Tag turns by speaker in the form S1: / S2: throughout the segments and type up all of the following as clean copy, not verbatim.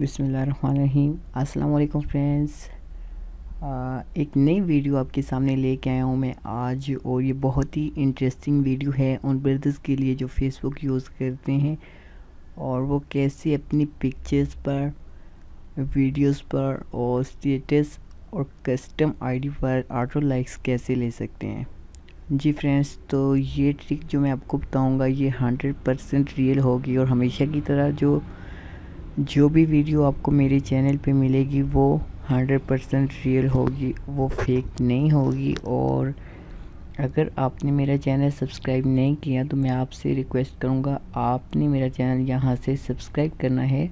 S1: बिस्मिल्लाहिर्रहमानिर्रहीम। अस्सलाम वालेकुम फ्रेंड्स। एक नई वीडियो आपके सामने लेके आया हूँ मैं आज, और ये बहुत ही इंटरेस्टिंग वीडियो है उन ब्रदर्स के लिए जो फेसबुक यूज़ करते हैं और वो कैसे अपनी पिक्चर्स पर, वीडियोस पर और स्टेटस और कस्टम आईडी पर ऑटो लाइक्स कैसे ले सकते हैं। जी फ्रेंड्स, तो ये ट्रिक जो मैं आपको बताऊंगा ये 100% रियल होगी और हमेशा की तरह जो भी वीडियो आपको मेरे चैनल पे मिलेगी वो 100% रियल होगी, वो फेक नहीं होगी। और अगर आपने मेरा चैनल सब्सक्राइब नहीं किया तो मैं आपसे रिक्वेस्ट करूँगा, आपने मेरा चैनल यहाँ से सब्सक्राइब करना है।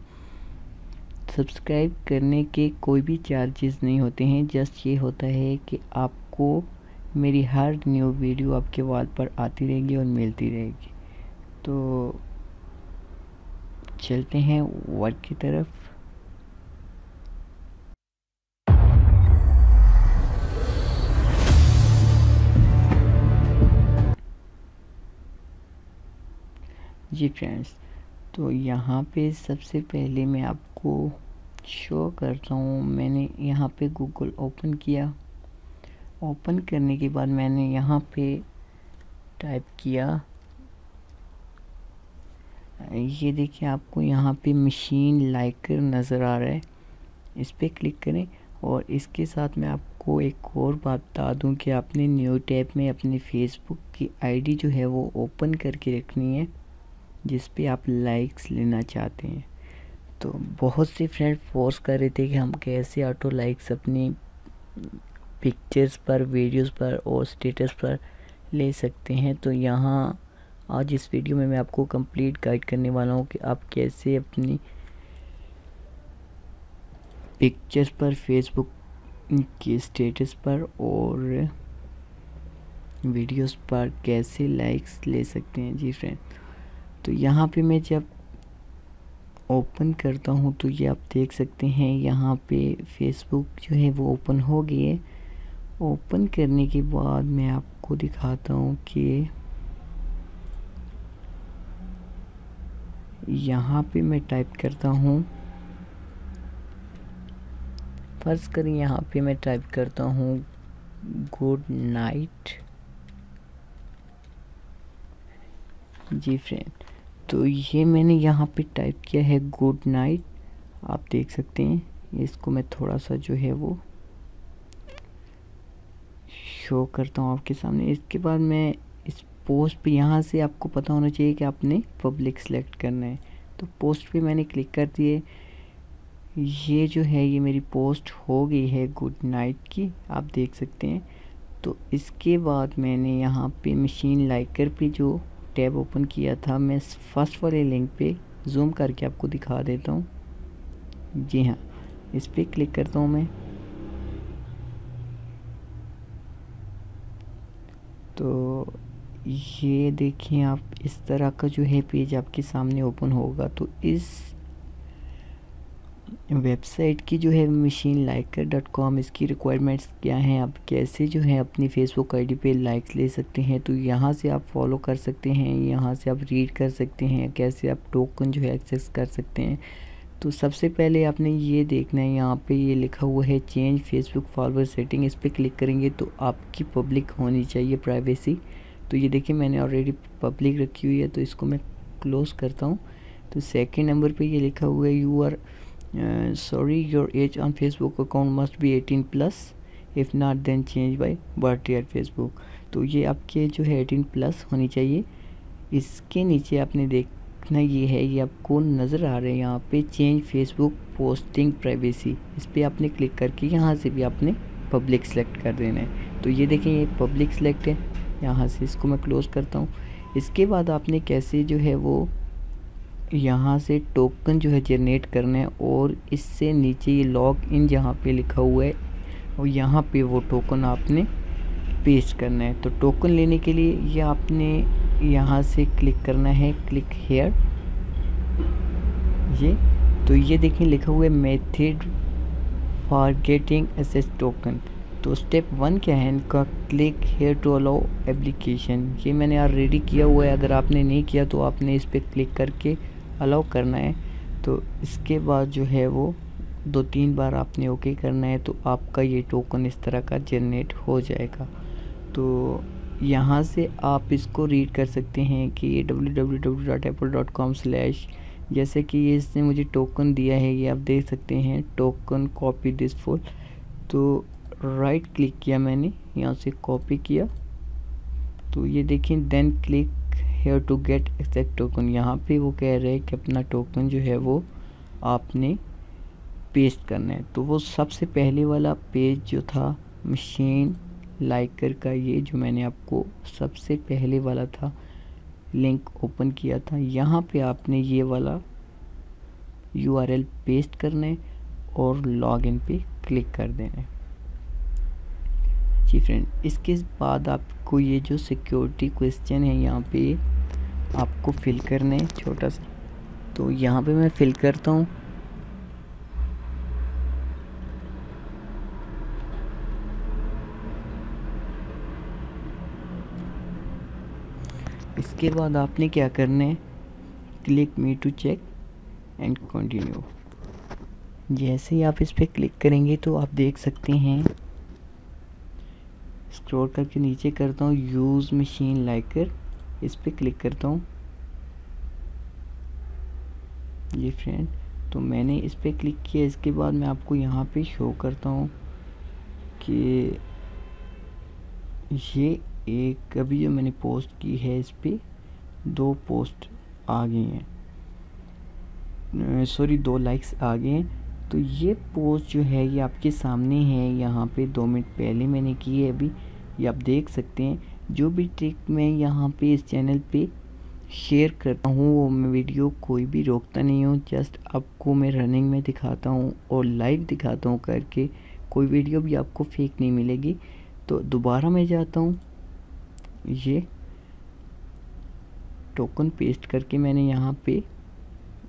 S1: सब्सक्राइब करने के कोई भी चार्जेस नहीं होते हैं, जस्ट ये होता है कि आपको मेरी हर न्यू वीडियो आपके वॉल पर आती रहेगी और मिलती रहेगी। तो चलते हैं वर्क की तरफ। जी फ्रेंड्स, तो यहाँ पे सबसे पहले मैं आपको शो करता हूँ। मैंने यहाँ पे गूगल ओपन किया। ओपन करने के बाद मैंने यहाँ पे टाइप किया, ये देखिए आपको यहाँ पे मशीन लाइकर नज़र आ रहा है, इस पर क्लिक करें। और इसके साथ मैं आपको एक और बात बता दूं कि आपने न्यू टैब में अपने फेसबुक की आईडी जो है वो ओपन करके रखनी है जिस पे आप लाइक्स लेना चाहते हैं। तो बहुत से फ्रेंड फोर्स कर रहे थे कि हम कैसे ऑटो लाइक्स अपनी पिक्चर्स पर, वीडियोस पर और स्टेटस पर ले सकते हैं। तो यहाँ आज इस वीडियो में मैं आपको कंप्लीट गाइड करने वाला हूँ कि आप कैसे अपनी पिक्चर्स पर, फेसबुक के स्टेटस पर और वीडियोस पर कैसे लाइक्स ले सकते हैं। जी फ्रेंड, तो यहाँ पे मैं जब ओपन करता हूँ तो ये आप देख सकते हैं यहाँ पे फेसबुक जो है वो ओपन हो गई है। ओपन करने के बाद मैं आपको दिखाता हूँ कि यहाँ पे मैं टाइप करता हूँ, फर्ज करें यहाँ पे मैं टाइप करता हूँ गुड नाइट। जी फ्रेंड, तो ये मैंने यहाँ पे टाइप किया है गुड नाइट, आप देख सकते हैं। इसको मैं थोड़ा सा जो है वो शो करता हूँ आपके सामने। इसके बाद मैं इस पोस्ट पे, यहाँ से आपको पता होना चाहिए कि आपने पब्लिक सेलेक्ट करना है। तो पोस्ट पे मैंने क्लिक कर दिए। ये जो है ये मेरी पोस्ट हो गई है गुड नाइट की, आप देख सकते हैं। तो इसके बाद मैंने यहाँ पे मशीन लाइकर पे जो टैब ओपन किया था, मैं फर्स्ट वाले लिंक पे जूम करके आपको दिखा देता हूँ। जी हाँ, इस पर क्लिक करता हूँ मैं। तो ये देखिए आप, इस तरह का जो है पेज आपके सामने ओपन होगा। तो इस वेबसाइट की जो है machineliker.com, इसकी रिक्वायरमेंट्स क्या हैं, आप कैसे जो है अपनी फेसबुक आईडी पे लाइक्स ले सकते हैं। तो यहाँ से आप फॉलो कर सकते हैं, यहाँ से आप रीड कर सकते हैं, कैसे आप टोकन जो है एक्सेस कर सकते हैं। तो सबसे पहले आपने ये देखना है, यहाँ पे ये लिखा हुआ है चेंज फेसबुक फॉलोअर सेटिंग, इस पर क्लिक करेंगे तो आपकी पब्लिक होनी चाहिए, प्राइवेसी। तो ये देखिए मैंने ऑलरेडी पब्लिक रखी हुई है, तो इसको मैं क्लोज़ करता हूँ। तो सेकेंड नंबर पे ये लिखा हुआ है you are sorry, your age on Facebook account must be 18+, if not then change by birthday at Facebook। तो ये आपके जो है 18+ होनी चाहिए। इसके नीचे आपने देखना ये है, ये आपको नज़र आ रहा है यहाँ पे चेंज फेसबुक पोस्टिंग प्राइवेसी, इस पर आपने क्लिक करके यहाँ से भी आपने पब्लिक सेलेक्ट कर देना है। तो ये देखें ये पब्लिक सेलेक्ट है, यहाँ से इसको मैं क्लोज़ करता हूँ। इसके बाद आपने कैसे जो है वो यहाँ से टोकन जो है जनरेट करना है, और इससे नीचे ये लॉग इन जहाँ पे लिखा हुआ है और यहाँ पे वो टोकन आपने पेस्ट करना है। तो टोकन लेने के लिए ये आपने यहाँ से क्लिक करना है, क्लिक हेयर। ये तो ये देखें लिखा हुआ है method for getting access token. तो स्टेप 1 क्या है इनका, click here to allow application. ये मैंने ऑलरेडी किया हुआ है, अगर आपने नहीं किया तो आपने इस पर क्लिक करके अलाउ करना है। तो इसके बाद जो है वो 2-3 बार आपने ओके करना है, तो आपका ये टोकन इस तरह का जनरेट हो जाएगा। तो यहाँ से आप इसको रीड कर सकते हैं कि www.apple.com/ जैसे कि ये इसने मुझे टोकन दिया है, ये आप देख सकते हैं, टोकन कॉपी दिस फुल। तो राइट क्लिक किया मैंने, यहाँ से कॉपी किया, तो ये देखें, then click here to get exact token. यहाँ पे वो कह रहे हैं कि अपना टोकन जो है वो आपने पेस्ट करना है। तो वो सबसे पहले वाला पेज जो था मशीन लाइकर का, ये जो मैंने आपको सबसे पहले वाला था लिंक ओपन किया था, यहाँ पे आपने ये वाला URL पेस्ट करना है और लॉगिन पे क्लिक कर देना है। जी फ्रेंड, इसके बाद आपको ये जो सिक्योरिटी क्वेश्चन है यहाँ पे आपको फिल करना है छोटा सा। तो यहाँ पे मैं फिल करता हूँ। इसके बाद आपने क्या करना है, click me to check and continue. जैसे ही आप इस पर क्लिक करेंगे तो आप देख सकते हैं, स्क्रॉल करके नीचे करता हूँ, यूज़ मशीन लाइकर, इस पर क्लिक करता हूँ। जी फ्रेंड, तो मैंने इस पर क्लिक किया। इसके बाद मैं आपको यहाँ पे शो करता हूँ कि ये एक अभी जो मैंने पोस्ट की है, इस पर 2 पोस्ट आ गई हैं, सॉरी 2 लाइक्स आ गए हैं। तो ये पोस्ट जो है ये आपके सामने है, यहाँ पे 2 मिनट पहले मैंने की है अभी, ये आप देख सकते हैं। जो भी ट्रिक मैं यहाँ पे इस चैनल पे शेयर करता हूँ वो मैं वीडियो कोई भी रोकता नहीं हूँ, जस्ट आपको मैं रनिंग में दिखाता हूँ और लाइव दिखाता हूँ करके, कोई वीडियो भी आपको फेक नहीं मिलेगी। तो दोबारा मैं जाता हूँ, ये टोकन पेस्ट करके मैंने यहाँ पे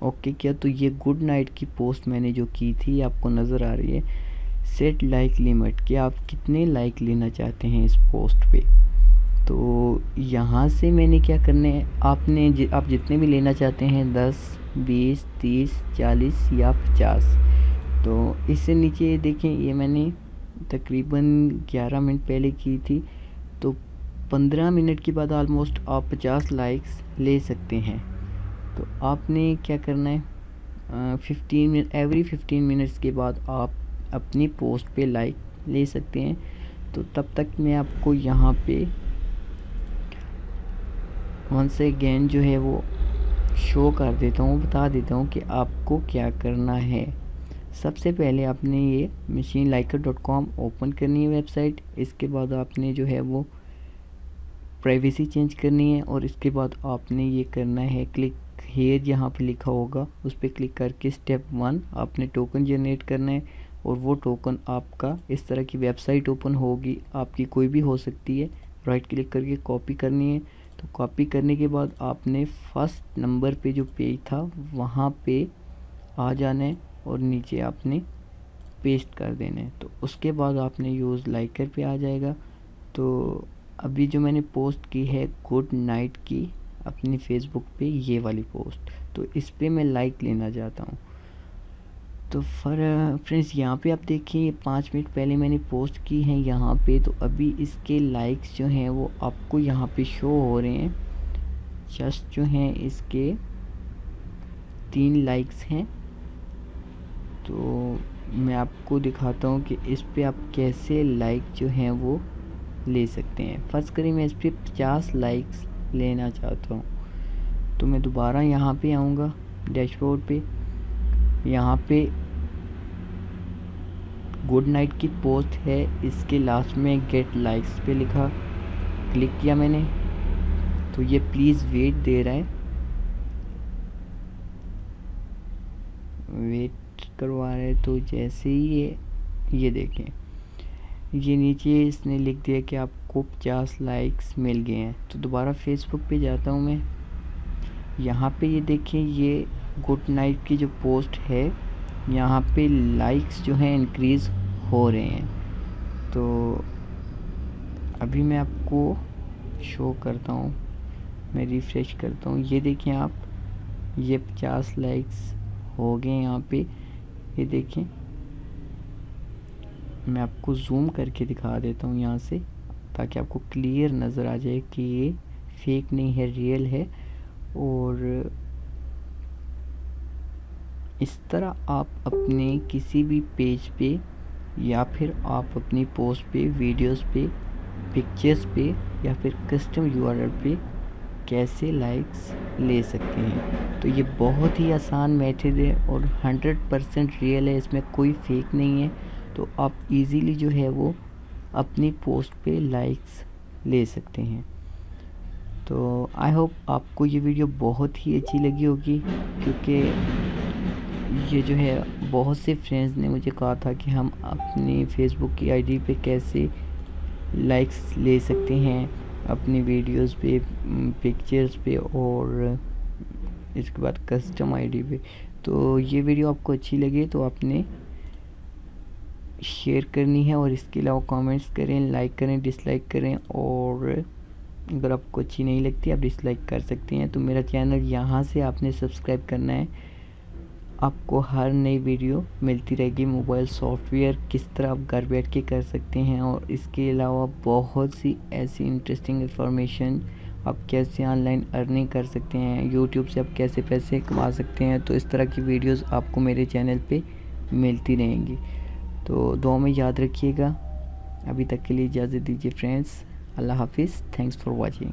S1: ओके किया। तो ये गुड नाइट की पोस्ट मैंने जो की थी आपको नज़र आ रही है, सेट लाइक लिमिट, कि आप कितने लाइक लेना चाहते हैं इस पोस्ट पे। तो यहाँ से मैंने क्या करना है, आप जितने भी लेना चाहते हैं, 10, 20, 30, 40 या 50। तो इससे नीचे देखें, ये मैंने तकरीबन 11 मिनट पहले की थी। तो 15 मिनट के बाद ऑलमोस्ट आप 50 लाइक्स ले सकते हैं। तो आपने क्या करना है, 15 मिनट, एवरी 15 मिनट्स के बाद आप अपनी पोस्ट पे लाइक ले सकते हैं। तो तब तक मैं आपको यहाँ पे वंस अगेन जो है वो शो कर देता हूँ, बता देता हूँ कि आपको क्या करना है। सबसे पहले आपने ये machineliker.com ओपन करनी है वेबसाइट। इसके बाद आपने जो है वो प्राइवेसी चेंज करनी है और इसके बाद आपने ये करना है, क्लिक हेयर यहाँ पे लिखा होगा उस पर क्लिक करके स्टेप 1 आपने टोकन जनरेट करना है। और वो टोकन आपका इस तरह की वेबसाइट ओपन होगी, आपकी कोई भी हो सकती है। राइट क्लिक करके कॉपी करनी है। तो कॉपी करने के बाद आपने फर्स्ट नंबर पे जो पेज था वहाँ पे आ जाना है और नीचे आपने पेस्ट कर देना है। तो उसके बाद आपने यूज़ लाइकर पे आ जाएगा। तो अभी जो मैंने पोस्ट की है गुड नाइट की अपनी फेसबुक पे, ये वाली पोस्ट, तो इस पे मैं लाइक लेना चाहता हूँ। तो फ्रेंड्स यहाँ पे आप देखिए 5 मिनट पहले मैंने पोस्ट की है यहाँ पे। तो अभी इसके लाइक्स जो हैं वो आपको यहाँ पे शो हो रहे हैं। जस्ट जो हैं इसके 3 लाइक्स हैं। तो मैं आपको दिखाता हूँ कि इस पे आप कैसे लाइक जो हैं वो ले सकते हैं। फर्स्ट करें मैं इस पे 50 लाइक्स लेना चाहता हूँ। तो मैं दोबारा यहाँ पे आऊँगा डैशबोर्ड पे, यहाँ पे गुड नाइट की पोस्ट है, इसके लास्ट में गेट लाइक्स पे लिखा, क्लिक किया मैंने। तो ये प्लीज़ वेट दे रहा है, वेट करवा रहा है। तो जैसे ही ये देखें, ये नीचे इसने लिख दिया कि आपको 50 लाइक्स मिल गए हैं। तो दोबारा फेसबुक पे जाता हूँ मैं, यहाँ पे ये देखें, ये गुड नाइट की जो पोस्ट है यहाँ पे लाइक्स जो हैं इंक्रीज़ हो रहे हैं। तो अभी मैं आपको शो करता हूँ, मैं रिफ़्रेश करता हूँ, ये देखें आप, ये 50 लाइक्स हो गए यहाँ पे। ये देखें, मैं आपको जूम करके दिखा देता हूँ यहाँ से, ताकि आपको क्लियर नज़र आ जाए कि ये फेक नहीं है, रियल है। और इस तरह आप अपने किसी भी पेज पे या फिर आप अपनी पोस्ट पे, वीडियोस पे, पिक्चर्स पे या फिर कस्टम यूआरएल पे कैसे लाइक्स ले सकते हैं। तो ये बहुत ही आसान मेथड है और 100% रियल है, इसमें कोई फेक नहीं है। तो आप इजीली जो है वो अपनी पोस्ट पे लाइक्स ले सकते हैं। तो आई होप आपको ये वीडियो बहुत ही अच्छी लगी होगी, क्योंकि ये जो है बहुत से फ्रेंड्स ने मुझे कहा था कि हम अपनी फेसबुक की आईडी पे कैसे लाइक्स ले सकते हैं अपनी वीडियोस पे, पिक्चर्स पे और इसके बाद कस्टम आईडी पे। तो ये वीडियो आपको अच्छी लगे तो आपने शेयर करनी है, और इसके अलावा कमेंट्स करें, लाइक करें, डिसलाइक करें। और अगर आपको अच्छी नहीं लगती आप डिसलाइक कर सकते हैं। तो मेरा चैनल यहाँ से आपने सब्सक्राइब करना है, आपको हर नई वीडियो मिलती रहेगी। मोबाइल सॉफ्टवेयर किस तरह आप घर बैठ के कर सकते हैं, और इसके अलावा बहुत सी ऐसी इंटरेस्टिंग इन्फॉर्मेशन, आप कैसे ऑनलाइन अर्निंग कर सकते हैं, यूट्यूब से आप कैसे पैसे कमा सकते हैं। तो इस तरह की वीडियोस आपको मेरे चैनल पे मिलती रहेंगी। तो दुआ में याद रखिएगा। अभी तक के लिए इजाज़त दीजिए फ्रेंड्स। अल्लाह हाफिज़। Thanks for watching.